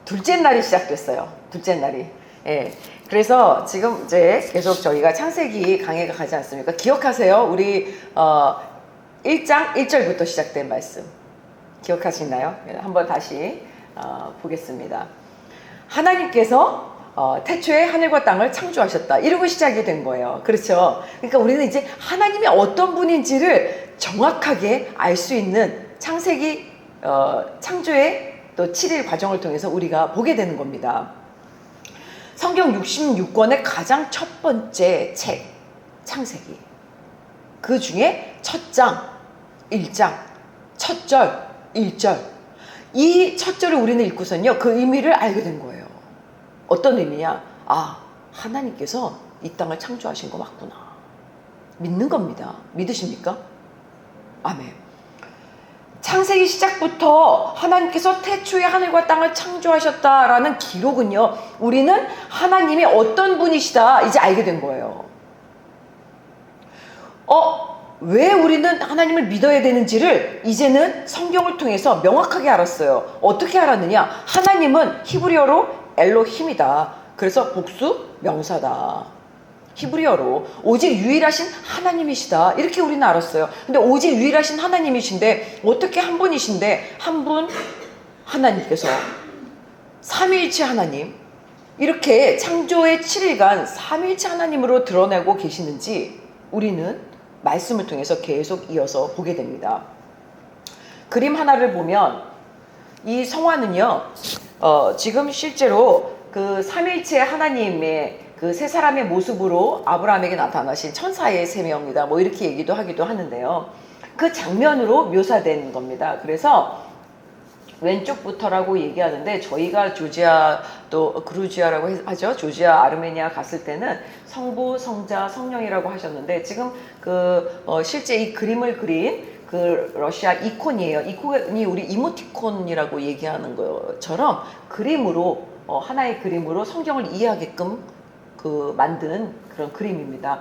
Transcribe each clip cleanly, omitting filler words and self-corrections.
둘째 날이 시작됐어요. 둘째 날이. 예. 그래서 지금 이제 계속 저희가 창세기 강해가 가지 않습니까? 기억하세요? 우리 1장 1절부터 시작된 말씀. 기억하시나요? 한번 다시 보겠습니다. 하나님께서 태초에 하늘과 땅을 창조하셨다. 이러고 시작이 된 거예요. 그렇죠? 그러니까 우리는 이제 하나님이 어떤 분인지를 정확하게 알 수 있는 창세기 창조의 또 7일 과정을 통해서 우리가 보게 되는 겁니다. 성경 66권의 가장 첫 번째 책, 창세기. 그 중에 첫 장, 1장, 첫 절, 1절. 이 첫 절을 우리는 읽고선요, 그 의미를 알게 된 거예요. 어떤 의미냐? 아, 하나님께서 이 땅을 창조하신 거 맞구나. 믿는 겁니다. 믿으십니까? 아멘. 창세기 시작부터 하나님께서 태초에 하늘과 땅을 창조하셨다라는 기록은요, 우리는 하나님이 어떤 분이시다 이제 알게 된 거예요. 왜 우리는 하나님을 믿어야 되는지를 이제는 성경을 통해서 명확하게 알았어요. 어떻게 알았느냐? 하나님은 히브리어로 엘로힘이다. 그래서 복수 명사다. 히브리어로 오직 유일하신 하나님이시다. 이렇게 우리는 알았어요. 근데 오직 유일하신 하나님이신데 어떻게 한 분이신데 한 분 하나님께서 삼위일체 하나님 이렇게 창조의 7일간 삼위일체 하나님으로 드러내고 계시는지 우리는 말씀을 통해서 계속 이어서 보게 됩니다. 그림 하나를 보면 이 성화는요, 지금 실제로 그 삼위일체 하나님의 그 세 사람의 모습으로 아브라함에게 나타나신 천사의 세 명이다. 뭐 이렇게 얘기도 하기도 하는데요. 그 장면으로 묘사된 겁니다. 그래서 왼쪽부터라고 얘기하는데 저희가 조지아 또 그루지아라고 하죠. 조지아 아르메니아 갔을 때는 성부, 성자, 성령이라고 하셨는데 지금 실제 이 그림을 그린 그 러시아 이콘이에요. 이콘이 우리 이모티콘이라고 얘기하는 것처럼 그림으로 하나의 그림으로 성경을 이해하게끔 만든 그런 그림입니다.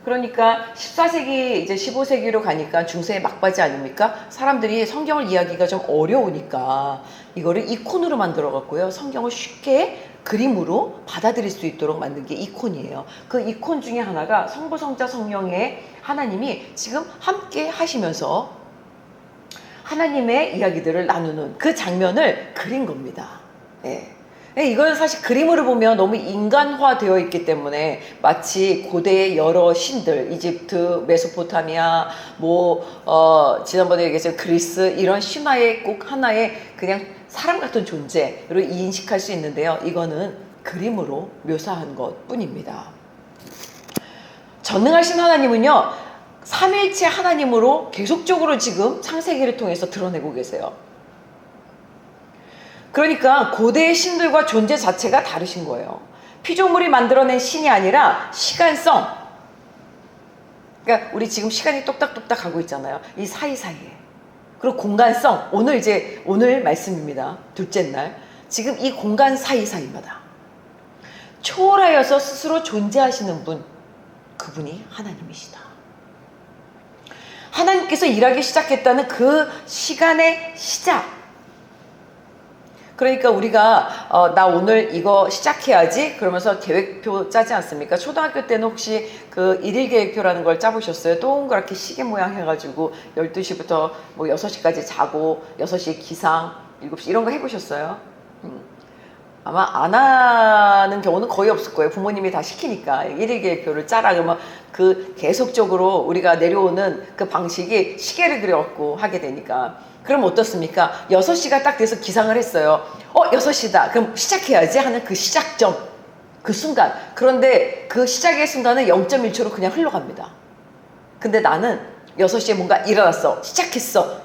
그러니까 14세기 이제 15세기로 가니까 중세의 막바지 아닙니까? 사람들이 성경을 이해하기가 좀 어려우니까 이거를 이콘으로 만들어 갖고요. 성경을 쉽게 그림으로 받아들일 수 있도록 만든 게 이콘이에요. 그 이콘 중에 하나가 성부, 성자, 성령의 하나님이 지금 함께 하시면서 하나님의 이야기들을 나누는 그 장면을 그린 겁니다. 예. 이건 사실 그림으로 보면 너무 인간화되어 있기 때문에 마치 고대의 여러 신들, 이집트, 메소포타미아, 지난번에 얘기했던 그리스 이런 신화의 꼭 하나의 그냥 사람 같은 존재로 인식할 수 있는데요. 이거는 그림으로 묘사한 것 뿐입니다. 전능하신 하나님은요, 삼위일체 하나님으로 계속적으로 지금 창세기를 통해서 드러내고 계세요. 그러니까 고대의 신들과 존재 자체가 다르신 거예요. 피조물이 만들어낸 신이 아니라 시간성. 그러니까 우리 지금 시간이 똑딱똑딱 가고 있잖아요. 이 사이사이에. 그리고 공간성. 오늘 말씀입니다. 둘째 날. 지금 이 공간 사이사이마다 초월하여서 스스로 존재하시는 분. 그분이 하나님이시다. 하나님께서 일하기 시작했다는 그 시간의 시작. 그러니까 우리가 나 오늘 이거 시작해야지 그러면서 계획표 짜지 않습니까? 초등학교 때는 혹시 그 일일 계획표라는 걸 짜보셨어요? 동그랗게 시계 모양 해가지고 12시부터 6시까지 자고 6시에 기상 7시 이런 거 해보셨어요? 아마 안 하는 경우는 거의 없을 거예요. 부모님이 다 시키니까 일일 계획표를 짜라 그러면 그 계속적으로 우리가 내려오는 그 방식이 시계를 그려갖고 하게 되니까 그럼 어떻습니까? 6시가 딱 돼서 기상을 했어요. 6시다. 그럼 시작해야지 하는 그 시작점, 그 순간. 그런데 그 시작의 순간은 0.1초로 그냥 흘러갑니다. 근데 나는 6시에 뭔가 일어났어. 시작했어.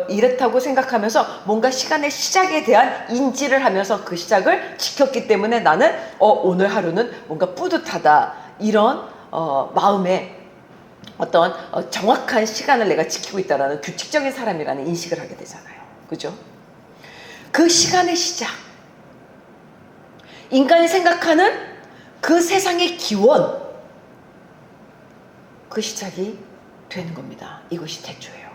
이렇다고 생각하면서 뭔가 시간의 시작에 대한 인지를 하면서 그 시작을 지켰기 때문에 나는 오늘 하루는 뭔가 뿌듯하다. 이런 마음에 어떤 정확한 시간을 내가 지키고 있다는 규칙적인 사람이라는 인식을 하게 되잖아요. 그죠? 그 시간의 시작. 인간이 생각하는 그 세상의 기원. 그 시작이 되는 겁니다. 이것이 태초예요.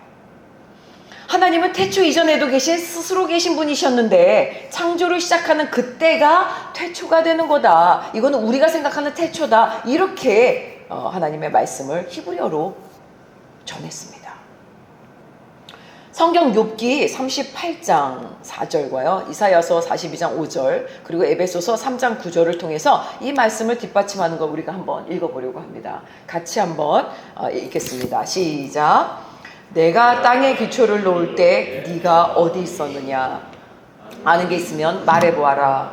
하나님은 태초 이전에도 스스로 계신 분이셨는데 창조를 시작하는 그때가 태초가 되는 거다. 이거는 우리가 생각하는 태초다. 이렇게 하나님의 말씀을 히브리어로 전했습니다. 성경 욥기 38장 4절과요. 이사야서 42장 5절 그리고 에베소서 3장 9절을 통해서 이 말씀을 뒷받침하는 걸 우리가 한번 읽어보려고 합니다. 같이 한번 읽겠습니다. 시작. 내가 땅에 기초를 놓을 때 네가 어디 있었느냐? 아는 게 있으면 말해보아라.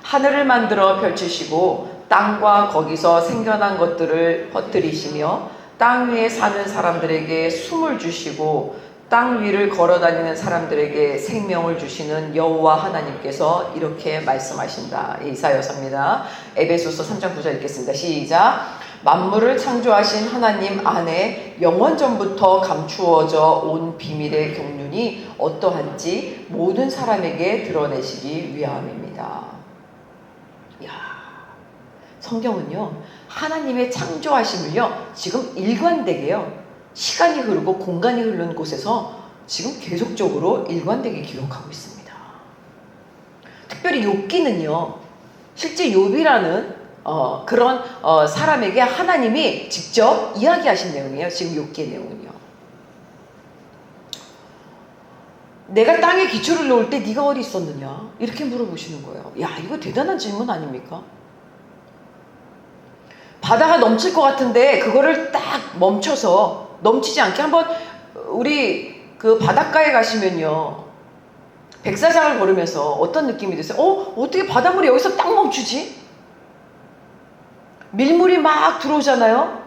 하늘을 만들어 펼치시고 땅과 거기서 생겨난 것들을 퍼뜨리시며 땅 위에 사는 사람들에게 숨을 주시고 땅 위를 걸어다니는 사람들에게 생명을 주시는 여호와 하나님께서 이렇게 말씀하신다. 이사야서입니다. 에베소서 3장 9절 읽겠습니다. 시작. 만물을 창조하신 하나님 안에 영원전부터 감추어져 온 비밀의 경륜이 어떠한지 모든 사람에게 드러내시기 위함입니다. 이야, 성경은요 하나님의 창조하심을요 지금 일관되게요 시간이 흐르고 공간이 흐르는 곳에서 지금 계속적으로 일관되게 기록하고 있습니다. 특별히 욥기는요 실제 욥이라는 그런 사람에게 하나님이 직접 이야기하신 내용이에요. 지금 욥기의 내용은요. 내가 땅에 기초를 놓을 때 네가 어디 있었느냐? 이렇게 물어보시는 거예요. 야, 이거 대단한 질문 아닙니까? 바다가 넘칠 것 같은데 그거를 딱 멈춰서 넘치지 않게 한번 우리 그 바닷가에 가시면요. 백사장을 걸으면서 어떤 느낌이 드세요? 어떻게 바닷물이 여기서 딱 멈추지? 밀물이 막 들어오잖아요.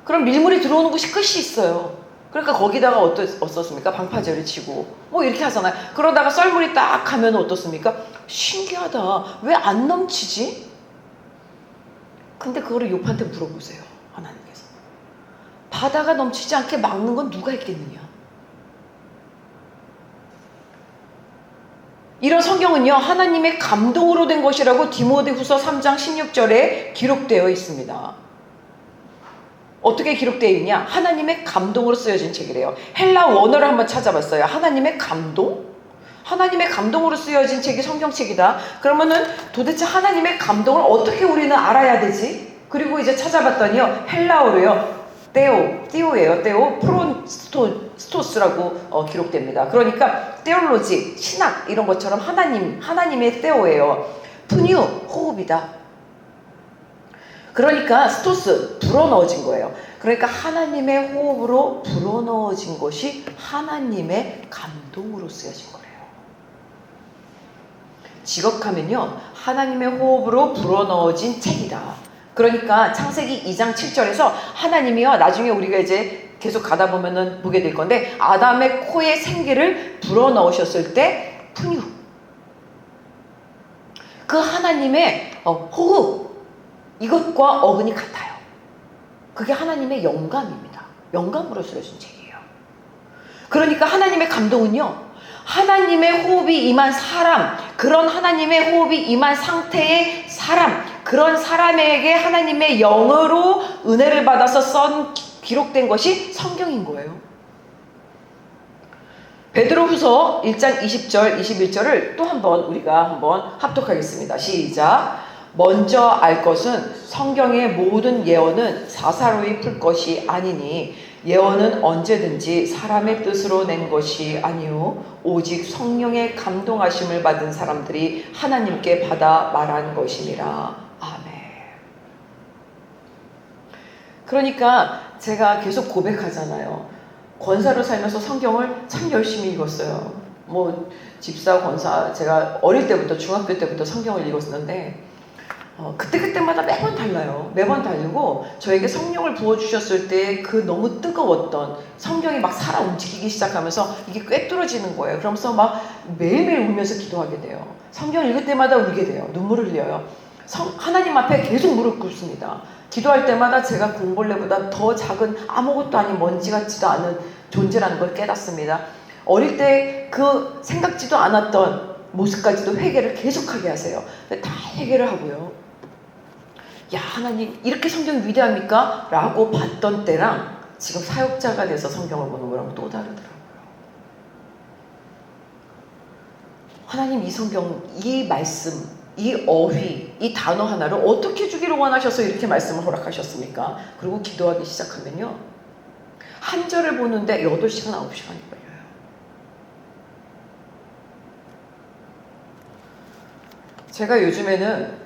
그럼 밀물이 들어오는 곳이 끝이 있어요. 그러니까 거기다가 어떻습니까? 방파제를 치고 뭐 이렇게 하잖아요. 그러다가 썰물이 딱 가면 어떻습니까? 신기하다. 왜 안 넘치지? 근데 그거를 욥한테 물어보세요. 하나님께서. 바다가 넘치지 않게 막는 건 누가 있겠느냐? 이런 성경은요 하나님의 감동으로 된 것이라고 디모데후서 3장 16절에 기록되어 있습니다. 어떻게 기록되어 있냐? 하나님의 감동으로 쓰여진 책이래요. 헬라 원어를 한번 찾아봤어요. 하나님의 감동? 하나님의 감동으로 쓰여진 책이 성경책이다. 그러면은 도대체 하나님의 감동을 어떻게 우리는 알아야 되지? 그리고 이제 찾아봤더니요 헬라어로요 띠오예요. 띠오 프론스토스라고 기록됩니다. 그러니까 띠올로지, 신학 이런 것처럼 하나님의 띠오예요. 푸뉴, 호흡이다. 그러니까 스토스, 불어넣어진 거예요. 그러니까 하나님의 호흡으로 불어넣어진 것이 하나님의 감동으로 쓰여진 거예요. 지극하면요 하나님의 호흡으로 불어넣어진 책이다. 그러니까 창세기 2장 7절에서 하나님이요 나중에 우리가 이제 계속 가다 보면은 보게 될 건데 아담의 코에 생기를 불어넣으셨을 때 푸뉴 그 하나님의 호흡 이것과 어근이 같아요. 그게 하나님의 영감입니다. 영감으로 쓰여진 책이에요. 그러니까 하나님의 감동은요 하나님의 호흡이 임한 사람, 그런 하나님의 호흡이 임한 상태의 사람, 그런 사람에게 하나님의 영으로 은혜를 받아서 기록된 것이 성경인 거예요. 베드로후서 1장 20절, 21절을 또 한번 우리가 한번 합독하겠습니다. 시작. 먼저 알 것은 성경의 모든 예언은 사사로이 풀 것이 아니니 예언은 언제든지 사람의 뜻으로 낸 것이 아니요 오직 성령의 감동하심을 받은 사람들이 하나님께 받아 말한 것이니라. 아멘. 그러니까 제가 계속 고백하잖아요. 권사로 살면서 성경을 참 열심히 읽었어요. 뭐 집사, 권사 제가 어릴 때부터 중학교 때부터 성경을 읽었는데 그때마다 매번 달라요. 매번 다르고 저에게 성령을 부어주셨을 때 그 너무 뜨거웠던 성경이 막 살아 움직이기 시작하면서 이게 꿰뚫어지는 거예요. 그러면서 막 매일매일 울면서 기도하게 돼요. 성경 읽을 때마다 울게 돼요. 눈물을 흘려요. 하나님 앞에 계속 무릎 꿇습니다. 기도할 때마다 제가 공벌레보다 더 작은 아무것도 아닌 먼지 같지도 않은 존재라는 걸 깨닫습니다. 어릴 때 그 생각지도 않았던 모습까지도 회개를 계속하게 하세요. 다 회개를 하고요. 야 하나님 이렇게 성경이 위대합니까? 라고 봤던 때랑 지금 사역자가 돼서 성경을 보는 거랑 또 다르더라고요. 하나님 이 성경, 이 말씀, 이 어휘, 이 단어 하나를 어떻게 주기를 원하셔서 이렇게 말씀을 허락하셨습니까? 그리고 기도하기 시작하면요, 한 절을 보는데 8시간, 9시간이 걸려요. 제가 요즘에는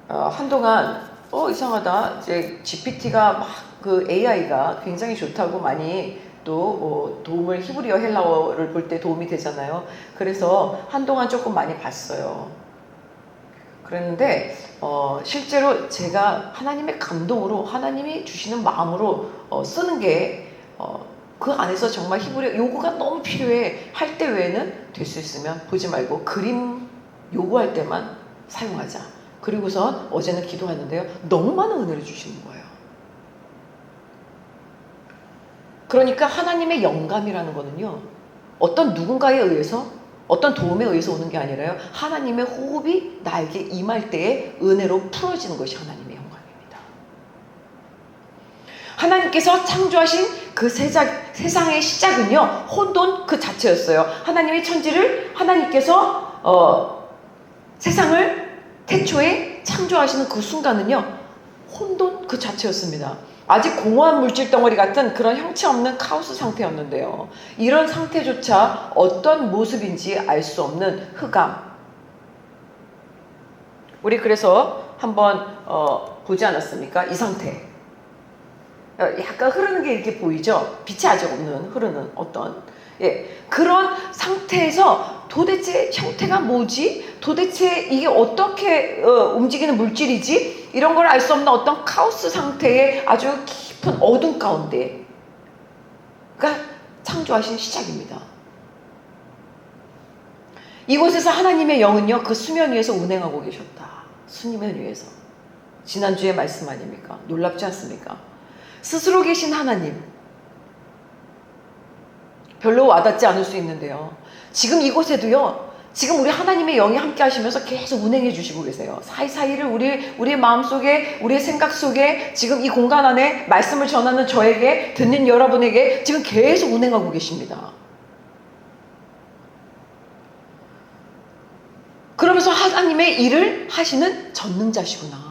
한동안 이상하다, 이제 GPT가 막 그 AI가 굉장히 좋다고 많이 또 도움을, 히브리어 헬라어를 볼 때 도움이 되잖아요. 그래서 한동안 조금 많이 봤어요. 그랬는데 실제로 제가 하나님의 감동으로, 하나님이 주시는 마음으로 쓰는 게 그 안에서 정말 히브리어 요구가 너무 필요해 할 때 외에는 될 수 있으면 보지 말고 그림 요구할 때만 사용하자. 그리고선 어제는 기도하는데요, 너무 많은 은혜를 주시는 거예요. 그러니까 하나님의 영감이라는 거는요, 어떤 누군가에 의해서, 어떤 도움에 의해서 오는 게 아니라요, 하나님의 호흡이 나에게 임할 때에 은혜로 풀어지는 것이 하나님의 영감입니다. 하나님께서 창조하신 그 세상의 시작은요, 혼돈 그 자체였어요. 하나님의 천지를, 하나님께서 세상을 태초에 창조하시는 그 순간은요, 혼돈 그 자체였습니다. 아직 공허한 물질 덩어리 같은 그런 형체 없는 카오스 상태였는데요, 이런 상태조차 어떤 모습인지 알 수 없는 흑암. 우리 그래서 한번 보지 않았습니까? 이 상태. 약간 흐르는 게 이렇게 보이죠? 빛이 아직 없는, 흐르는 어떤, 그런 상태에서 도대체 형태가 뭐지? 도대체 이게 어떻게 움직이는 물질이지? 이런 걸 알 수 없는 어떤 카오스 상태의 아주 깊은 어둠 가운데가 창조하신 시작입니다. 이곳에서 하나님의 영은요, 그 수면 위에서 운행하고 계셨다. 수면 위에서. 지난주에 말씀 아닙니까? 놀랍지 않습니까? 스스로 계신 하나님, 별로 와닿지 않을 수 있는데요, 지금 이곳에도요, 지금 우리 하나님의 영이 함께 하시면서 계속 운행해 주시고 계세요. 사이사이를 우리의 마음속에, 우리의 생각 속에, 지금 이 공간 안에 말씀을 전하는 저에게, 듣는 여러분에게 지금 계속 운행하고 계십니다. 그러면서 하나님의 일을 하시는 전능자시구나,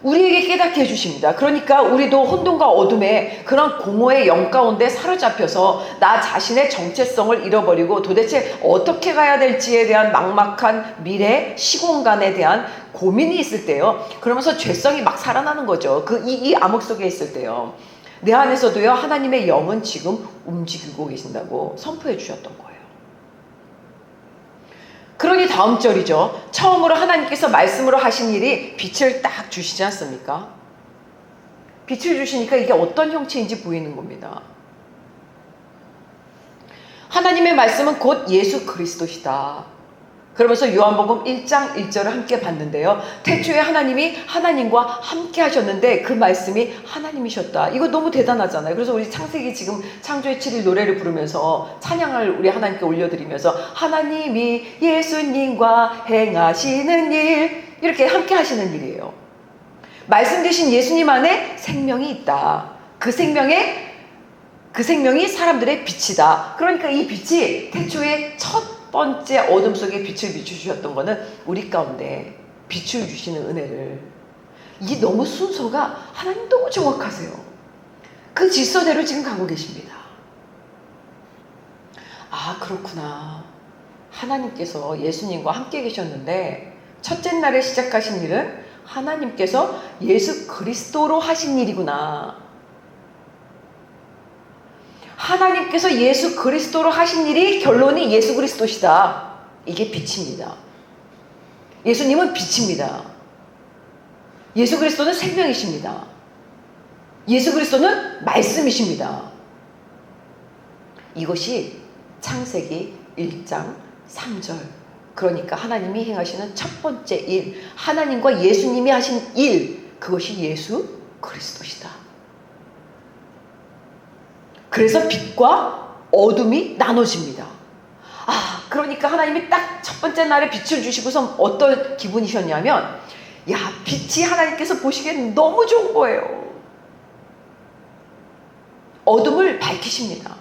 우리에게 깨닫게 해주십니다. 그러니까 우리도 혼돈과 어둠의 그런 공허의 영 가운데 사로잡혀서 나 자신의 정체성을 잃어버리고 도대체 어떻게 가야 될지에 대한 막막한 미래, 시공간에 대한 고민이 있을 때요, 그러면서 죄성이 막 살아나는 거죠. 이 암흑 속에 있을 때요, 내 안에서도요, 하나님의 영은 지금 움직이고 계신다고 선포해 주셨던 거예요. 그러니 다음 절이죠. 처음으로 하나님께서 말씀으로 하신 일이 빛을 딱 주시지 않습니까? 빛을 주시니까 이게 어떤 형체인지 보이는 겁니다. 하나님의 말씀은 곧 예수 그리스도시다. 그러면서 요한복음 1장 1절을 함께 봤는데요, 태초에 하나님이 하나님과 함께 하셨는데 그 말씀이 하나님이셨다. 이거 너무 대단하잖아요. 그래서 우리 창세기 지금 창조의 7일 노래를 부르면서 찬양을 우리 하나님께 올려드리면서 하나님이 예수님과 행하시는 일, 이렇게 함께 하시는 일이에요. 말씀 되신 예수님 안에 생명이 있다. 그 생명이 사람들의 빛이다. 그러니까 이 빛이 태초에 첫 번째 어둠 속에 빛을 비춰주셨던 거는 우리 가운데 빛을 주시는 은혜를, 이게 너무 순서가 하나님 너무 정확하세요. 그 질서대로 지금 가고 계십니다. 아, 그렇구나. 하나님께서 예수님과 함께 계셨는데 첫째 날에 시작하신 일은 하나님께서 예수 그리스도로 하신 일이구나. 하나님께서 예수 그리스도로 하신 일이 결론이 예수 그리스도시다. 이게 빛입니다. 예수님은 빛입니다. 예수 그리스도는 생명이십니다. 예수 그리스도는 말씀이십니다. 이것이 창세기 1장 3절. 그러니까 하나님이 행하시는 첫 번째 일, 하나님과 예수님이 하신 일, 그것이 예수 그리스도시다. 그래서 빛과 어둠이 나눠집니다. 아, 그러니까 하나님이 딱 첫 번째 날에 빛을 주시고서 어떤 기분이셨냐면, 야, 빛이 하나님께서 보시기엔 너무 좋은 거예요. 어둠을 밝히십니다.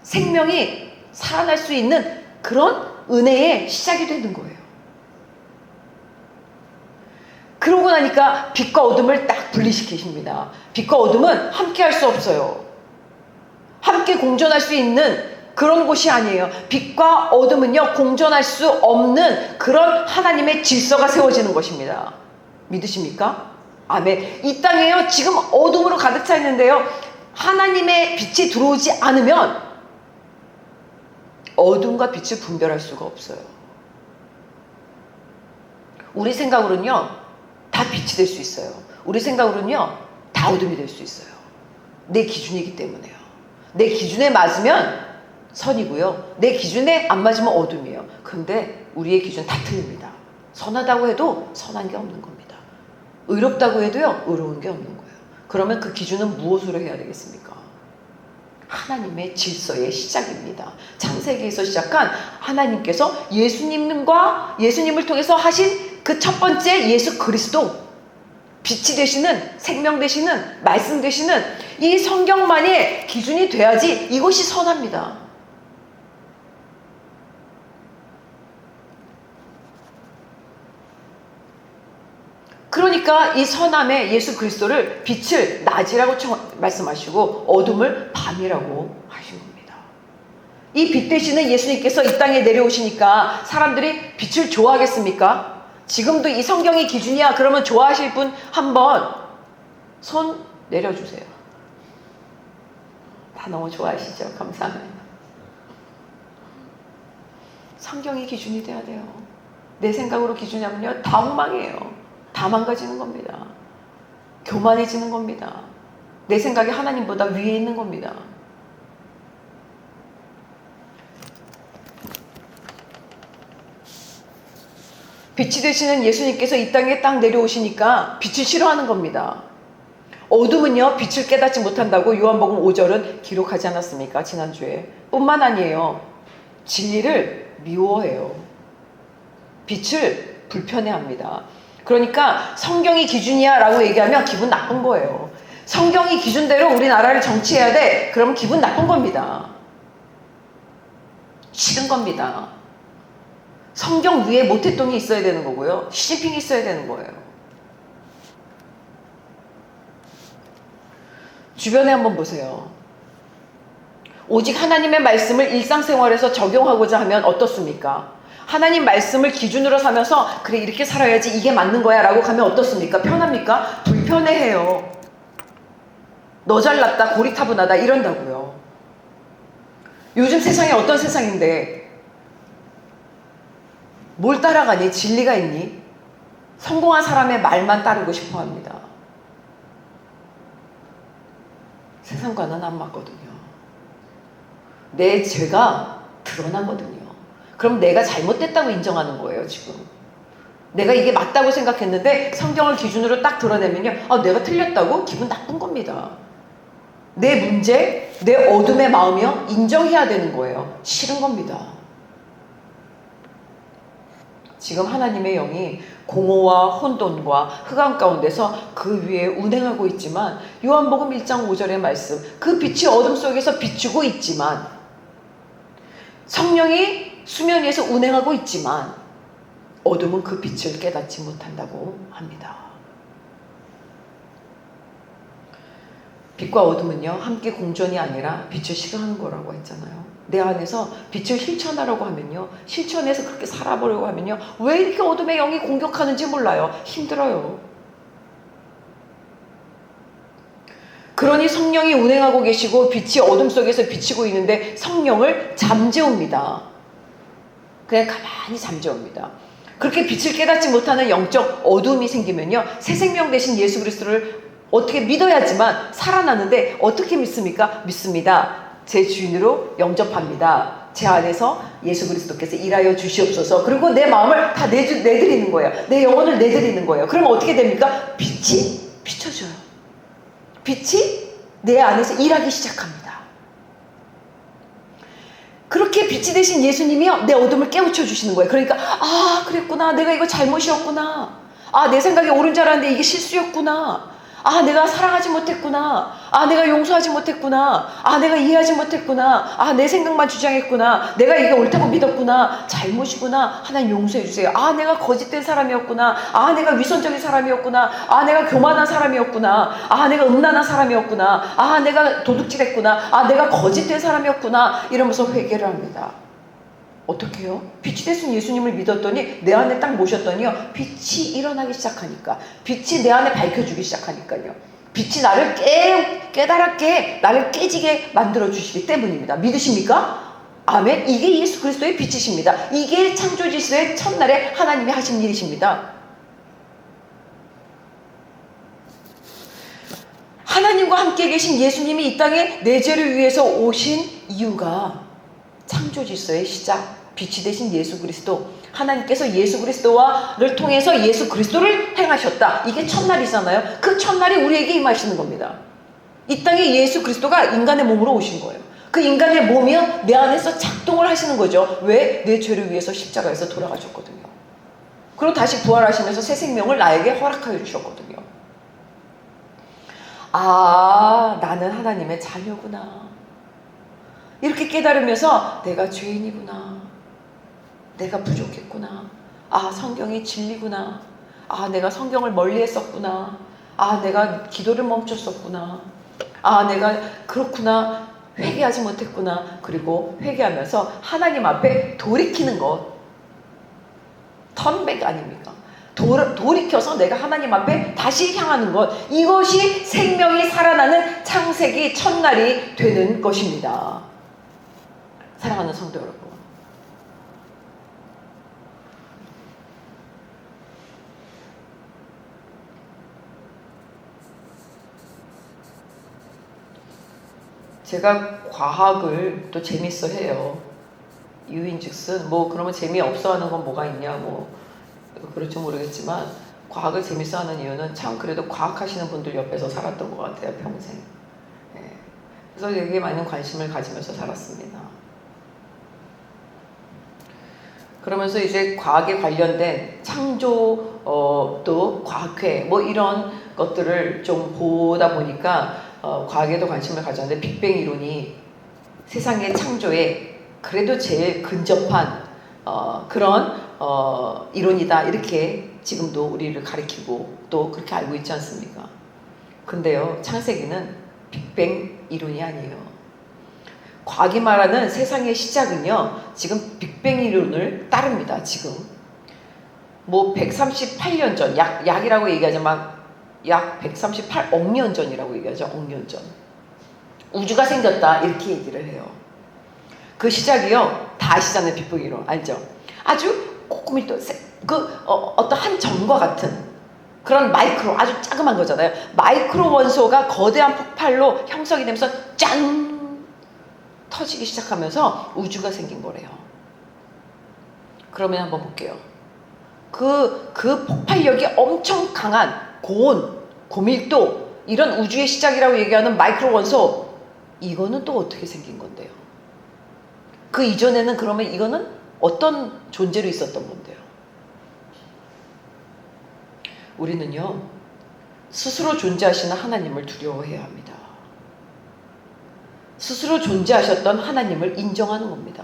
생명이 살아날 수 있는 그런 은혜의 시작이 되는 거예요. 그러고 나니까 빛과 어둠을 딱 분리시키십니다. 빛과 어둠은 함께 할 수 없어요. 함께 공존할 수 있는 그런 곳이 아니에요. 빛과 어둠은요, 공존할 수 없는 그런 하나님의 질서가 세워지는 것입니다. 믿으십니까? 아멘. 이 땅에요, 지금 어둠으로 가득 차 있는데요, 하나님의 빛이 들어오지 않으면 어둠과 빛을 분별할 수가 없어요. 우리 생각으로는요, 다 빛이 될 수 있어요. 우리 생각으로는요, 다 어둠이 될 수 있어요. 내 기준이기 때문에요. 내 기준에 맞으면 선이고요, 내 기준에 안 맞으면 어둠이에요. 그런데 우리의 기준 다 틀립니다. 선하다고 해도 선한 게 없는 겁니다. 의롭다고 해도요, 의로운 게 없는 거예요. 그러면 그 기준은 무엇으로 해야 되겠습니까? 하나님의 질서의 시작입니다. 창세기에서 시작한 하나님께서 예수님을 통해서 하신 그 첫 번째 예수 그리스도, 빛이 되시는, 생명 되시는, 말씀 되시는 이 성경만의 기준이 돼야지 이것이 선합니다. 그러니까 이 선함의 예수 그리스도를 빛을 낮이라고 말씀하시고 어둠을 밤이라고 하신 겁니다. 이 빛 되시는 예수님께서 이 땅에 내려오시니까 사람들이 빛을 좋아하겠습니까? 지금도 이 성경이 기준이야 그러면 좋아하실 분 한번 손 내려주세요. 다 너무 좋아하시죠? 감사합니다. 성경이 기준이 돼야 돼요. 내 생각으로 기준이하면요, 다 엉망이에요. 다 망가지는 겁니다. 교만해지는 겁니다. 내 생각이 하나님보다 위에 있는 겁니다. 빛이 되시는 예수님께서 이 땅에 딱 내려오시니까 빛을 싫어하는 겁니다. 어둠은요, 빛을 깨닫지 못한다고 요한복음 5절은 기록하지 않았습니까? 지난주에. 뿐만 아니에요, 진리를 미워해요. 빛을 불편해합니다. 그러니까 성경이 기준이야 라고 얘기하면 기분 나쁜 거예요. 성경이 기준대로 우리나라를 정치해야 돼, 그러면 기분 나쁜 겁니다. 싫은 겁니다. 성경 위에 모태똥이 있어야 되는 거고요, 시진핑이 있어야 되는 거예요. 주변에 한번 보세요. 오직 하나님의 말씀을 일상생활에서 적용하고자 하면 어떻습니까? 하나님 말씀을 기준으로 삼아서 그래 이렇게 살아야지 이게 맞는 거야 라고 가면 어떻습니까? 편합니까? 불편해해요. 너 잘났다, 고리타분하다 이런다고요. 요즘 세상이 어떤 세상인데 뭘 따라가니? 진리가 있니? 성공한 사람의 말만 따르고 싶어 합니다. 세상과는 안 맞거든요. 내 죄가 드러나거든요. 그럼 내가 잘못됐다고 인정하는 거예요, 지금. 내가 이게 맞다고 생각했는데 성경을 기준으로 딱 드러내면요, 아, 내가 틀렸다고? 기분 나쁜 겁니다. 내 문제, 내 어둠의 마음이요, 인정해야 되는 거예요. 싫은 겁니다. 지금 하나님의 영이 공허와 혼돈과 흑암 가운데서 그 위에 운행하고 있지만, 요한복음 1장 5절의 말씀, 그 빛이 어둠 속에서 비추고 있지만, 성령이 수면 위에서 운행하고 있지만 어둠은 그 빛을 깨닫지 못한다고 합니다. 빛과 어둠은요, 함께 공존이 아니라 빛을 싫어하는 거라고 했잖아요. 내 안에서 빛을 실천하려고 하면요, 실천해서 그렇게 살아보려고 하면요, 왜 이렇게 어둠의 영이 공격하는지 몰라요. 힘들어요. 그러니 성령이 운행하고 계시고 빛이 어둠 속에서 비치고 있는데 성령을 잠재웁니다. 그냥 가만히 잠재웁니다. 그렇게 빛을 깨닫지 못하는 영적 어둠이 생기면요, 새 생명 되신 예수 그리스도를 어떻게 믿어야지만 살아나는데 어떻게 믿습니까? 믿습니다. 제 주인으로 영접합니다. 제 안에서 예수 그리스도께서 일하여 주시옵소서. 그리고 내 마음을 다 내드리는 거예요. 내 영혼을 내드리는 거예요. 그러면 어떻게 됩니까? 빛이 비춰져요. 빛이 내 안에서 일하기 시작합니다. 그렇게 빛이 되신 예수님이요, 내 어둠을 깨우쳐 주시는 거예요. 그러니까 아, 그랬구나, 내가 이거 잘못이었구나, 아, 내 생각이 옳은 줄 알았는데 이게 실수였구나, 아, 내가 사랑하지 못했구나. 아, 내가 용서하지 못했구나. 아, 내가 이해하지 못했구나. 아, 내 생각만 주장했구나. 내가 이게 옳다고 믿었구나. 잘못이구나. 하나님 용서해 주세요. 아, 내가 거짓된 사람이었구나. 아, 내가 위선적인 사람이었구나. 아, 내가 교만한 사람이었구나. 아, 내가 음란한 사람이었구나. 아, 내가 도둑질했구나. 아, 내가 거짓된 사람이었구나. 이러면서 회개를 합니다. 어떻게 해요? 빛이 되신 예수님을 믿었더니 내 안에 딱 모셨더니요, 빛이 일어나기 시작하니까, 빛이 내 안에 밝혀주기 시작하니까요, 빛이 나를 깨달았게, 나를 깨지게 만들어주시기 때문입니다. 믿으십니까? 아멘. 이게 예수 그리스도의 빛이십니다. 이게 창조지수의 첫날에 하나님이 하신 일이십니다. 하나님과 함께 계신 예수님이 이 땅에 내 죄를 위해서 오신 이유가 창조지수의 시작, 빛이 되신 예수 그리스도, 하나님께서 예수 그리스도를 통해서 예수 그리스도를 행하셨다. 이게 첫날이잖아요. 그 첫날이 우리에게 임하시는 겁니다. 이 땅에 예수 그리스도가 인간의 몸으로 오신 거예요. 그 인간의 몸이요, 내 안에서 작동을 하시는 거죠. 왜? 내 죄를 위해서 십자가에서 돌아가셨거든요. 그리고 다시 부활하시면서 새 생명을 나에게 허락하여 주셨거든요. 아, 나는 하나님의 자녀구나. 이렇게 깨달으면서 내가 죄인이구나. 내가 부족했구나. 아, 성경이 진리구나. 아, 내가 성경을 멀리했었구나. 아, 내가 기도를 멈췄었구나. 아, 내가 그렇구나. 회개하지 못했구나. 그리고 회개하면서 하나님 앞에 돌이키는 것. 턴백 아닙니까? 돌이켜서 내가 하나님 앞에 다시 향하는 것. 이것이 생명이 살아나는 창세기 첫날이 되는 것입니다. 사랑하는 성도 여러분, 제가 과학을 또 재밌어 해요. 이유인즉슨 뭐 그러면 재미없어 하는 건 뭐가 있냐, 뭐 그럴지 모르겠지만, 과학을 재밌어 하는 이유는 참 그래도 과학하시는 분들 옆에서 살았던 것 같아요, 평생. 네. 그래서 여기에 많은 관심을 가지면서 살았습니다. 그러면서 이제 과학에 관련된 창조, 또 과학회, 뭐 이런 것들을 좀 보다 보니까 과학에도 관심을 가졌는데, 빅뱅 이론이 세상의 창조에 그래도 제일 근접한 그런 이론이다, 이렇게 지금도 우리를 가리키고 또 그렇게 알고 있지 않습니까? 근데요, 창세기는 빅뱅 이론이 아니에요. 과학이 말하는 세상의 시작은요, 지금 빅뱅 이론을 따릅니다. 지금 뭐 138년 전, 약이라고 얘기하지만 약 138억 년 전이라고 얘기하죠. 억 년 전 우주가 생겼다, 이렇게 얘기를 해요. 그 시작이요, 다 아시잖아요. 빅뱅 이론 알죠? 아주 꼬꾸미도 어떤 한 점과 같은 그런 마이크로, 아주 자그만 거잖아요. 마이크로 원소가 거대한 폭발로 형성이 되면서 짠 터지기 시작하면서 우주가 생긴 거래요. 그러면 한번 볼게요. 그 폭발력이 엄청 강한 고밀도, 이런 우주의 시작이라고 얘기하는 마이크로 원소, 이거는 또 어떻게 생긴 건데요? 그 이전에는 그러면 이거는 어떤 존재로 있었던 건데요? 우리는요, 스스로 존재하시는 하나님을 두려워해야 합니다. 스스로 존재하셨던 하나님을 인정하는 겁니다.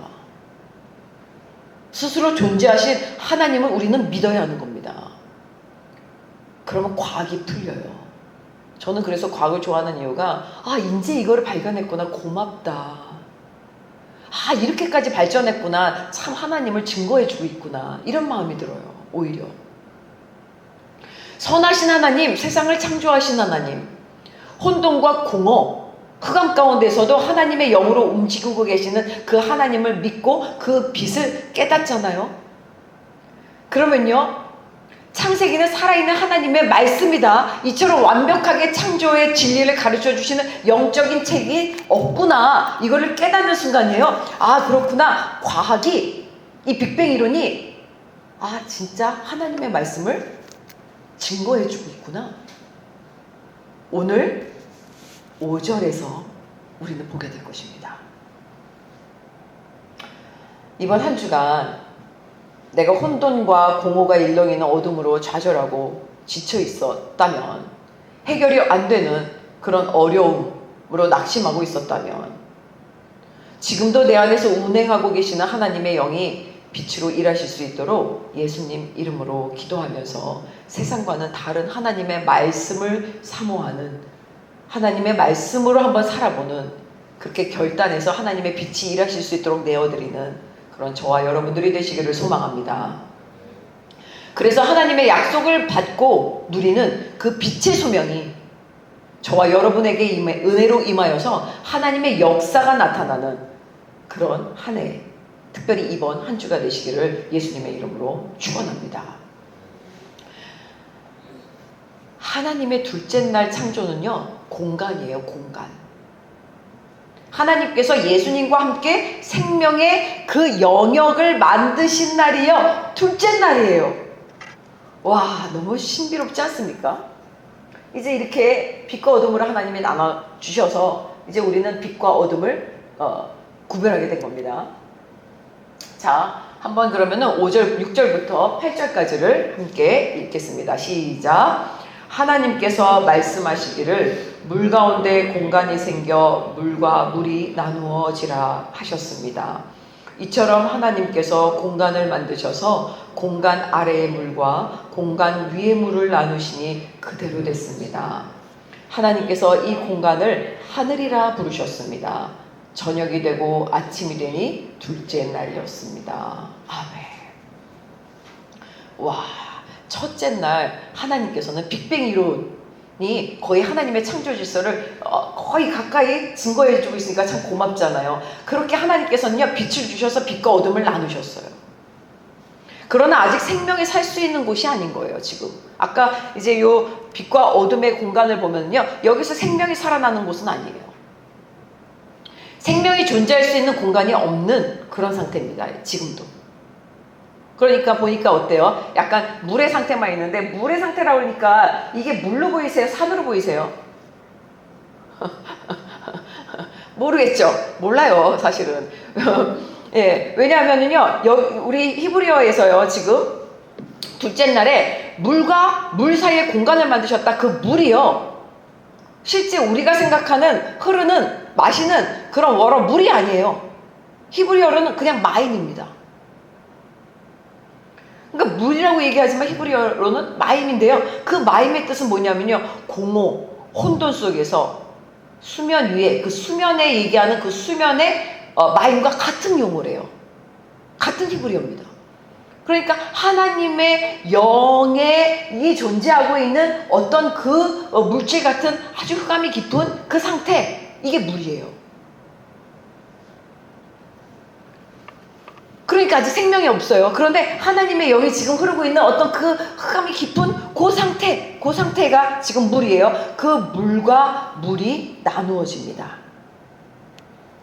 스스로 존재하신 하나님을 우리는 믿어야 하는 겁니다. 그러면 과학이 풀려요. 저는 그래서 과학을 좋아하는 이유가, 아, 이제 이거를 발견했구나, 고맙다. 아, 이렇게까지 발전했구나, 참 하나님을 증거해주고 있구나, 이런 마음이 들어요. 오히려 선하신 하나님, 세상을 창조하신 하나님, 혼돈과 공허, 흑암 가운데서도 하나님의 영으로 움직이고 계시는 그 하나님을 믿고 그 빛을 깨닫잖아요. 그러면요, 창세기는 살아있는 하나님의 말씀이다, 이처럼 완벽하게 창조의 진리를 가르쳐 주시는 영적인 책이 없구나, 이거를 깨닫는 순간이에요. 아, 그렇구나, 과학이, 이 빅뱅 이론이, 아, 진짜 하나님의 말씀을 증거해 주고 있구나. 오늘 5절에서 우리는 보게 될 것입니다. 이번 한 주간 내가 혼돈과 공허가 일렁이는 어둠으로 좌절하고 지쳐 있었다면, 해결이 안 되는 그런 어려움으로 낙심하고 있었다면, 지금도 내 안에서 운행하고 계시는 하나님의 영이 빛으로 일하실 수 있도록 예수님 이름으로 기도하면서 세상과는 다른 하나님의 말씀을 사모하는, 하나님의 말씀으로 한번 살아보는, 그렇게 결단해서 하나님의 빛이 일하실 수 있도록 내어드리는 그런 저와 여러분들이 되시기를 소망합니다. 그래서 하나님의 약속을 받고 누리는 그 빛의 소명이 저와 여러분에게 은혜로 임하여서 하나님의 역사가 나타나는 그런 한 해, 특별히 이번 한 주가 되시기를 예수님의 이름으로 축원합니다. 하나님의 둘째 날 창조는요, 공간이에요, 공간. 하나님께서 예수님과 함께 생명의 그 영역을 만드신 날이요, 둘째 날이에요. 와, 너무 신비롭지 않습니까? 이제 이렇게 빛과 어둠으로 하나님이 나눠주셔서 이제 우리는 빛과 어둠을 구별하게 된 겁니다. 자, 한번 그러면은 5절, 6절부터 8절까지를 함께 읽겠습니다. 시작. 하나님께서 말씀하시기를 물 가운데 공간이 생겨 물과 물이 나누어지라 하셨습니다. 이처럼 하나님께서 공간을 만드셔서 공간 아래의 물과 공간 위의 물을 나누시니 그대로 됐습니다. 하나님께서 이 공간을 하늘이라 부르셨습니다. 저녁이 되고 아침이 되니 둘째 날이었습니다. 아멘. 와, 첫째 날 하나님께서는 빅뱅 이론이 거의 하나님의 창조 질서를 거의 가까이 증거해 주고 있으니까 참 고맙잖아요. 그렇게 하나님께서는요, 빛을 주셔서 빛과 어둠을 나누셨어요. 그러나 아직 생명이 살 수 있는 곳이 아닌 거예요, 지금. 아까 이제 요 빛과 어둠의 공간을 보면요, 여기서 생명이 살아나는 곳은 아니에요. 생명이 존재할 수 있는 공간이 없는 그런 상태입니다, 지금도. 그러니까 보니까 어때요? 약간 물의 상태만 있는데, 물의 상태라고 그러니까 이게 물로 보이세요? 산으로 보이세요? 모르겠죠? 몰라요, 사실은. 예, 왜냐하면요, 우리 히브리어에서요, 지금 둘째 날에 물과 물 사이에 공간을 만드셨다. 그 물이요, 실제 우리가 생각하는 흐르는 마시는 그런 워러 물이 아니에요. 히브리어로는 그냥 마임입니다. 그러니까 물이라고 얘기하지만 히브리어로는 마임인데요. 그 마임의 뜻은 뭐냐면요, 공허, 혼돈 속에서 수면 위에, 그 수면에 얘기하는 그 수면의 마임과 같은 용어래요. 같은 히브리어입니다. 그러니까 하나님의 영에 이 존재하고 있는 어떤 그 물질 같은 아주 흑암이 깊은 그 상태, 이게 물이에요. 그러니까 아직 생명이 없어요. 그런데 하나님의 영이 지금 흐르고 있는 어떤 그 흑암이 깊은 그 상태, 그 상태가 지금 물이에요. 그 물과 물이 나누어집니다.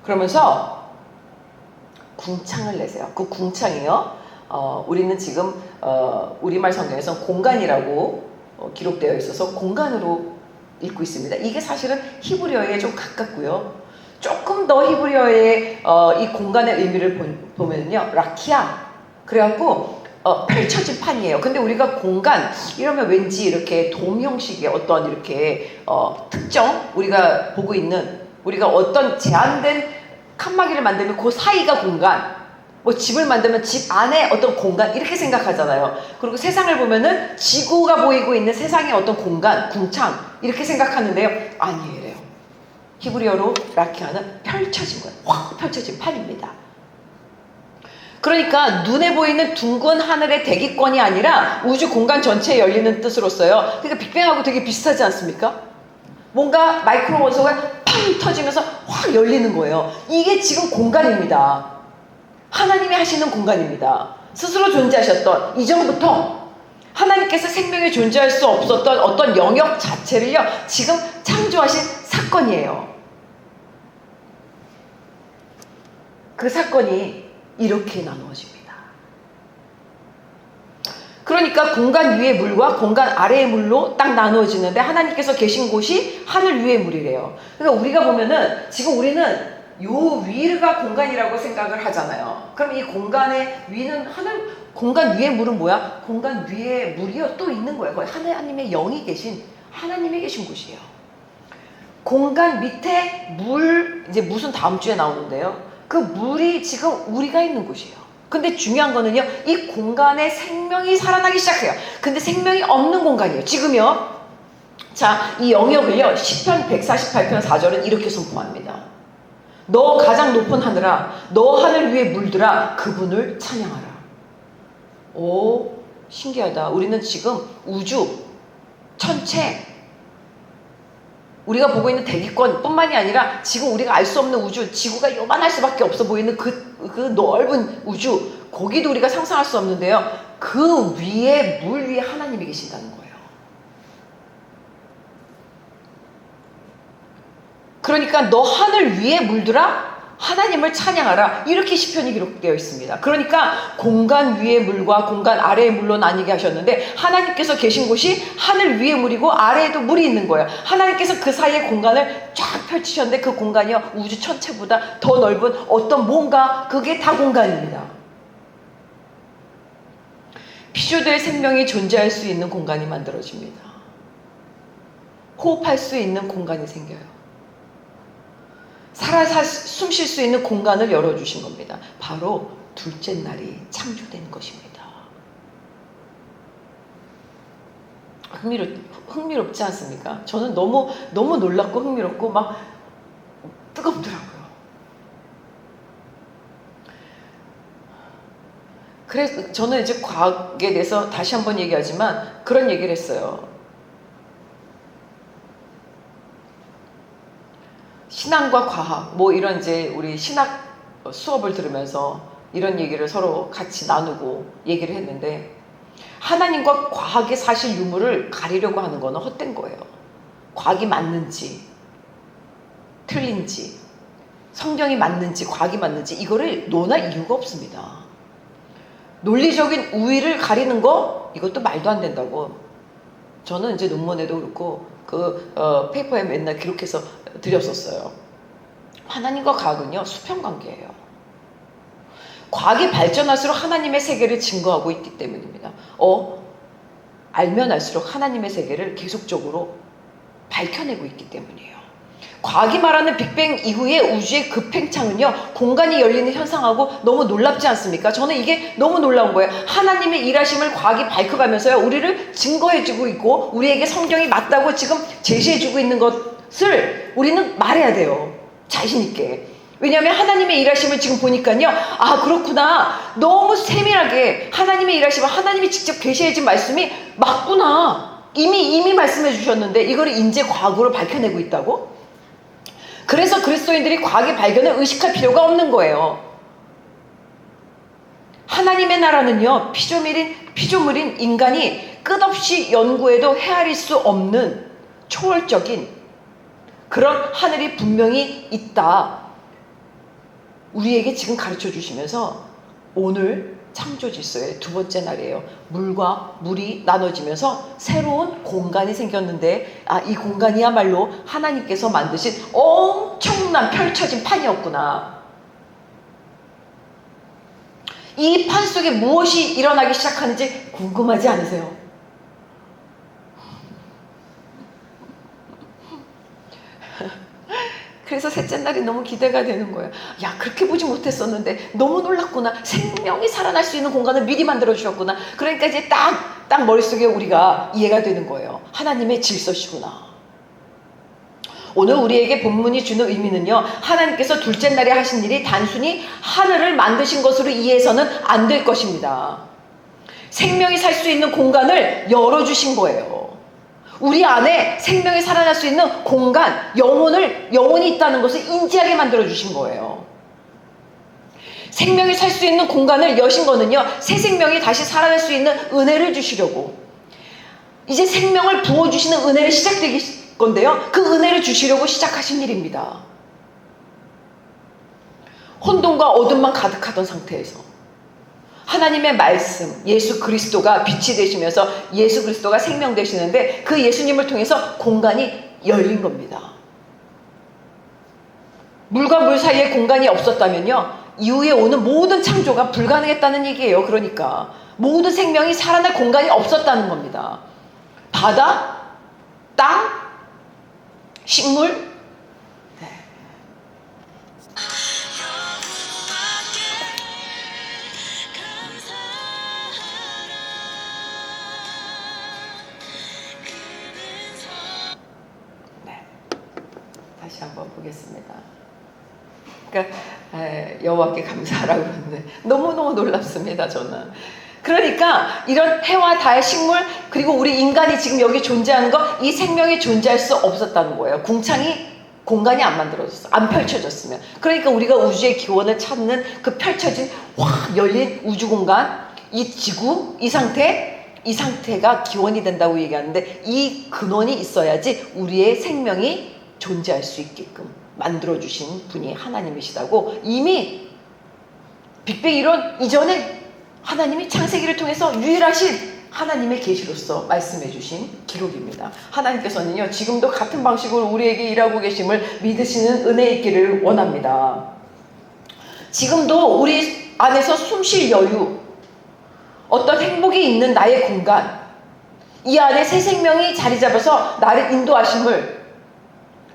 그러면서 궁창을 내세요. 그 궁창이요, 우리는 지금 우리말 성경에서 공간이라고 기록되어 있어서 공간으로 읽고 있습니다. 이게 사실은 히브리어에 좀 가깝고요. 조금 더 히브리어의 이 공간의 의미를 보면요, 라키아. 그래갖고 펼쳐진 판이에요. 근데 우리가 공간 이러면 왠지 이렇게 돔 형식의 어떤 이렇게 특정, 우리가 보고 있는, 우리가 어떤 제한된 칸막이를 만들면 그 사이가 공간, 뭐 집을 만들면 집 안에 어떤 공간, 이렇게 생각하잖아요. 그리고 세상을 보면은 지구가 보이고 있는 세상의 어떤 공간, 궁창, 이렇게 생각하는데요, 아니에요. 히브리어로 라키아는 펼쳐진 거예요. 확 펼쳐진 판입니다. 그러니까 눈에 보이는 둥근 하늘의 대기권이 아니라 우주 공간 전체에 열리는 뜻으로 써요. 그러니까 빅뱅하고 되게 비슷하지 않습니까? 뭔가 마이크로 원소가 팡 터지면서 확 열리는 거예요. 이게 지금 공간입니다. 하나님이 하시는 공간입니다. 스스로 존재하셨던, 이전부터 하나님께서 생명이 존재할 수 없었던 어떤 영역 자체를요, 지금 창조하신 사건이에요. 그 사건이 이렇게 나누어집니다. 그러니까 공간 위의 물과 공간 아래의 물로 딱 나누어지는데, 하나님께서 계신 곳이 하늘 위의 물이래요. 그러니까 우리가 보면은 지금 우리는 요 위가 공간이라고 생각을 하잖아요. 그럼 이 공간의 위는 공간 위의 물은 뭐야? 공간 위에 물이요 또 있는 거예요. 거기 하나님의 영이 계신, 하나님이 계신 곳이에요. 공간 밑에 물, 이제 무슨 다음 주에 나오는데요. 그 물이 지금 우리가 있는 곳이에요. 근데 중요한 거는요, 이 공간에 생명이 살아나기 시작해요. 근데 생명이 없는 공간이에요. 지금요. 자, 이 영역을요, 시편 148편 4절은 이렇게 선포합니다. 너 가장 높은 하늘아, 너 하늘 위에 물들아, 그분을 찬양하라. 오, 신기하다. 우리는 지금 우주, 천체, 우리가 보고 있는 대기권 뿐만이 아니라 지금 우리가 알 수 없는 우주, 지구가 요만할 수밖에 없어 보이는 그 넓은 우주, 거기도 우리가 상상할 수 없는데요. 그 위에, 물 위에 하나님이 계신다는 거예요. 그러니까 너 하늘 위에 물들아 하나님을 찬양하라, 이렇게 시편이 기록되어 있습니다. 그러니까 공간 위의 물과 공간 아래의 물로 나뉘게 하셨는데, 하나님께서 계신 곳이 하늘 위에 물이고 아래에도 물이 있는 거예요. 하나님께서 그 사이에 공간을 쫙 펼치셨는데, 그 공간이요, 우주 전체보다 더 넓은 어떤 뭔가, 그게 다 공간입니다. 피조될 생명이 존재할 수 있는 공간이 만들어집니다. 호흡할 수 있는 공간이 생겨요. 숨 쉴 수 있는 공간을 열어주신 겁니다. 바로 둘째 날이 창조된 것입니다. 흥미롭지 않습니까? 저는 너무 놀랍고 흥미롭고 막 뜨겁더라고요. 그래서 저는 이제 과학에 대해서 다시 한번 얘기하지만 그런 얘기를 했어요. 신앙과 과학, 뭐 이런 이제 우리 신학 수업을 들으면서 이런 얘기를 서로 같이 나누고 얘기를 했는데, 하나님과 과학의 사실 유무를 가리려고 하는 거는 헛된 거예요. 과학이 맞는지 틀린지, 성경이 맞는지 과학이 맞는지, 이거를 논할 이유가 없습니다. 논리적인 우위를 가리는 거, 이것도 말도 안 된다고 저는 이제 논문에도 그렇고 페이퍼에 맨날 기록해서 드렸었어요. 하나님과 과학은요, 수평관계예요. 과학이 발전할수록 하나님의 세계를 증거하고 있기 때문입니다. 알면 알수록 하나님의 세계를 계속적으로 밝혀내고 있기 때문이에요. 과학이 말하는 빅뱅 이후의 우주의 급팽창은요, 공간이 열리는 현상하고 너무 놀랍지 않습니까? 저는 이게 너무 놀라운 거예요. 하나님의 일하심을 과학이 밝혀가면서요, 우리를 증거해주고 있고, 우리에게 성경이 맞다고 지금 제시해주고 있는 것을 우리는 말해야 돼요. 자신있게. 왜냐하면 하나님의 일하심을 지금 보니까요, 아, 그렇구나. 너무 세밀하게 하나님의 일하심을 하나님이 직접 계시해준 말씀이 맞구나. 이미 말씀해 주셨는데 이거를 이제 과학으로 밝혀내고 있다고? 그래서 그리스도인들이 과학의 발견을 의식할 필요가 없는 거예요. 하나님의 나라는요, 피조물인 인간이 끝없이 연구해도 헤아릴 수 없는 초월적인 그런 하늘이 분명히 있다. 우리에게 지금 가르쳐 주시면서 오늘 창조 질서의 두 번째 날이에요. 물과 물이 나눠지면서 새로운 공간이 생겼는데, 아, 이 공간이야말로 하나님께서 만드신 엄청난 펼쳐진 판이었구나. 이 판 속에 무엇이 일어나기 시작하는지 궁금하지 않으세요? 그래서 셋째 날이 너무 기대가 되는 거예요. 야, 그렇게 보지 못했었는데 너무 놀랐구나. 생명이 살아날 수 있는 공간을 미리 만들어 주셨구나. 그러니까 이제 딱 머릿속에 우리가 이해가 되는 거예요. 하나님의 질서시구나. 오늘 우리에게 본문이 주는 의미는요, 하나님께서 둘째 날에 하신 일이 단순히 하늘을 만드신 것으로 이해해서는 안 될 것입니다. 생명이 살 수 있는 공간을 열어주신 거예요. 우리 안에 생명이 살아날 수 있는 공간, 영혼이 있다는 것을 인지하게 만들어주신 거예요. 생명이 살 수 있는 공간을 여신 거는요, 새 생명이 다시 살아날 수 있는 은혜를 주시려고, 이제 생명을 부어주시는 은혜를 시작되기 건데요, 그 은혜를 주시려고 시작하신 일입니다. 혼돈과 어둠만 가득하던 상태에서 하나님의 말씀, 예수 그리스도가 빛이 되시면서 예수 그리스도가 생명 되시는데, 그 예수님을 통해서 공간이 열린 겁니다. 물과 물 사이에 공간이 없었다면요, 이후에 오는 모든 창조가 불가능했다는 얘기예요. 그러니까 모든 생명이 살아날 공간이 없었다는 겁니다. 바다, 땅, 식물. 네. 네. 다시 한번 보겠습니다. 그러니까 여호와께 감사하라고 그러는데 너무너무 놀랍습니다. 저는. 그러니까 이런 해와 달, 식물, 그리고 우리 인간이 지금 여기 존재하는 거, 이 생명이 존재할 수 없었다는 거예요. 궁창이, 공간이 안 만들어졌어. 안 펼쳐졌으면. 그러니까 우리가 우주의 기원을 찾는 그 펼쳐진 확 열린 우주 공간, 이 지구, 이 상태가 기원이 된다고 얘기하는데, 이 근원이 있어야지 우리의 생명이 존재할 수 있게끔 만들어주신 분이 하나님이시다고 이미 빅뱅 이론 이전에 하나님이 창세기를 통해서 유일하신 하나님의 계시로서 말씀해 주신 기록입니다. 하나님께서는요, 지금도 같은 방식으로 우리에게 일하고 계심을 믿으시는 은혜 있기를 원합니다. 지금도 우리 안에서 숨쉴 여유, 어떤 행복이 있는 나의 공간, 이 안에 새 생명이 자리 잡아서 나를 인도하심을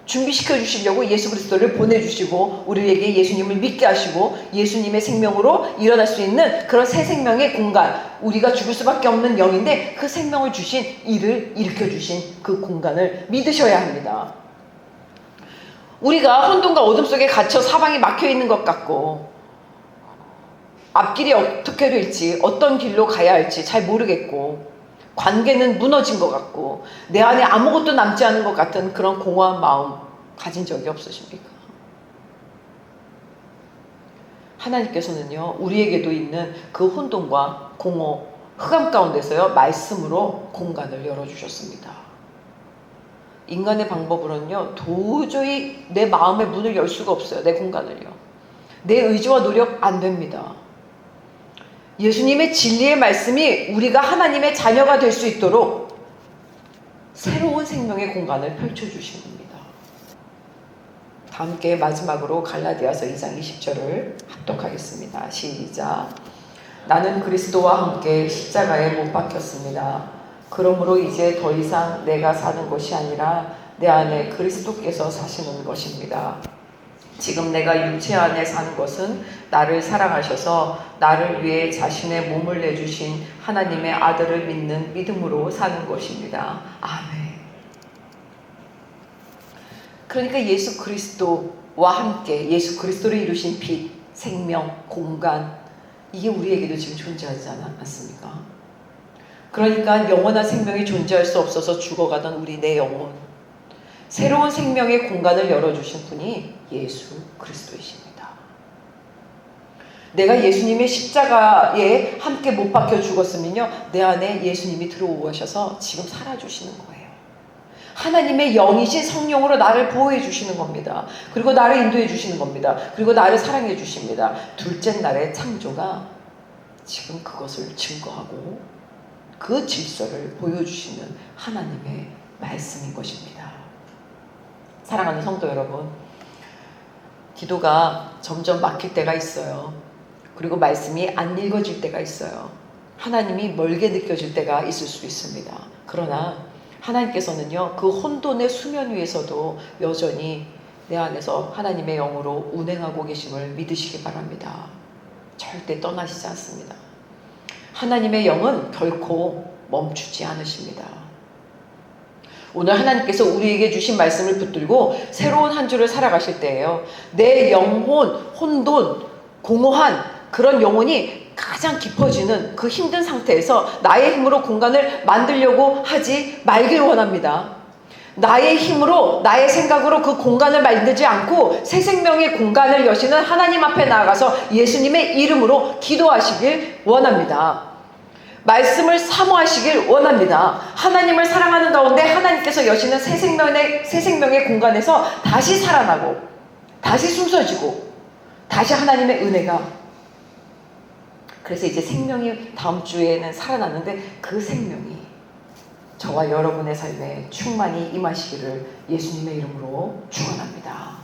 준비시켜 주시려고 예수 그리스도를 보내주시고 우리에게 예수님을 믿게 하시고 예수님의 생명으로 일어날 수 있는 그런 새 생명의 공간, 우리가 죽을 수밖에 없는 영인데 그 생명을 주신, 이를 일으켜 주신 그 공간을 믿으셔야 합니다. 우리가 혼돈과 어둠 속에 갇혀 사방이 막혀 있는 것 같고 앞길이 어떻게 될지, 어떤 길로 가야 할지 잘 모르겠고 관계는 무너진 것 같고 내 안에 아무것도 남지 않은 것 같은 그런 공허한 마음 가진 적이 없으십니까? 하나님께서는요, 우리에게도 있는 그 혼돈과 공허, 흑암 가운데서요, 말씀으로 공간을 열어주셨습니다. 인간의 방법으로는요, 도저히 내 마음의 문을 열 수가 없어요. 내 공간을요. 내 의지와 노력 안 됩니다. 예수님의 진리의 말씀이 우리가 하나님의 자녀가 될 수 있도록 새로운 생명의 공간을 펼쳐주신 겁니다. 다 함께 마지막으로 갈라디아서 2장 20절을 합독하겠습니다. 시작. 나는 그리스도와 함께 십자가에 못 박혔습니다. 그러므로 이제 더 이상 내가 사는 것이 아니라 내 안에 그리스도께서 사시는 것입니다. 지금 내가 육체 안에 사는 것은 나를 사랑하셔서 나를 위해 자신의 몸을 내주신 하나님의 아들을 믿는 믿음으로 사는 것입니다. 아멘. 그러니까 예수 그리스도와 함께 예수 그리스도를 이루신 빛, 생명, 공간, 이게 우리에게도 지금 존재하지 않습니까? 그러니까 영원한 생명이 존재할 수 없어서 죽어가던 우리 내 영혼, 새로운 생명의 공간을 열어주신 분이 예수 그리스도이십니다. 내가 예수님의 십자가에 함께 못 박혀 죽었으면요, 내 안에 예수님이 들어오셔서 지금 살아주시는 거예요. 하나님의 영이신 성령으로 나를 보호해 주시는 겁니다. 그리고 나를 인도해 주시는 겁니다. 그리고 나를 사랑해 주십니다. 둘째 날의 창조가 지금 그것을 증거하고 그 질서를 보여주시는 하나님의 말씀인 것입니다. 사랑하는 성도 여러분, 기도가 점점 막힐 때가 있어요. 그리고 말씀이 안 읽어질 때가 있어요. 하나님이 멀게 느껴질 때가 있을 수 있습니다. 그러나 하나님께서는요, 그 혼돈의 수면 위에서도 여전히 내 안에서 하나님의 영으로 운행하고 계심을 믿으시기 바랍니다. 절대 떠나시지 않습니다. 하나님의 영은 결코 멈추지 않으십니다. 오늘 하나님께서 우리에게 주신 말씀을 붙들고 새로운 한 주를 살아가실 때예요. 내 영혼, 혼돈, 공허한 그런 영혼이 가장 깊어지는 그 힘든 상태에서 나의 힘으로 공간을 만들려고 하지 말길 원합니다. 나의 힘으로, 나의 생각으로 그 공간을 만들지 않고 새 생명의 공간을 여시는 하나님 앞에 나아가서 예수님의 이름으로 기도하시길 원합니다. 말씀을 사모하시길 원합니다. 하나님을 사랑하는 가운데 하나님께서 여시는 새 생명의 공간에서 다시 살아나고 다시 숨쉬고 다시 하나님의 은혜가, 그래서 이제 생명이 다음 주에는 살아났는데 그 생명이 저와 여러분의 삶에 충만히 임하시기를 예수님의 이름으로 축원합니다.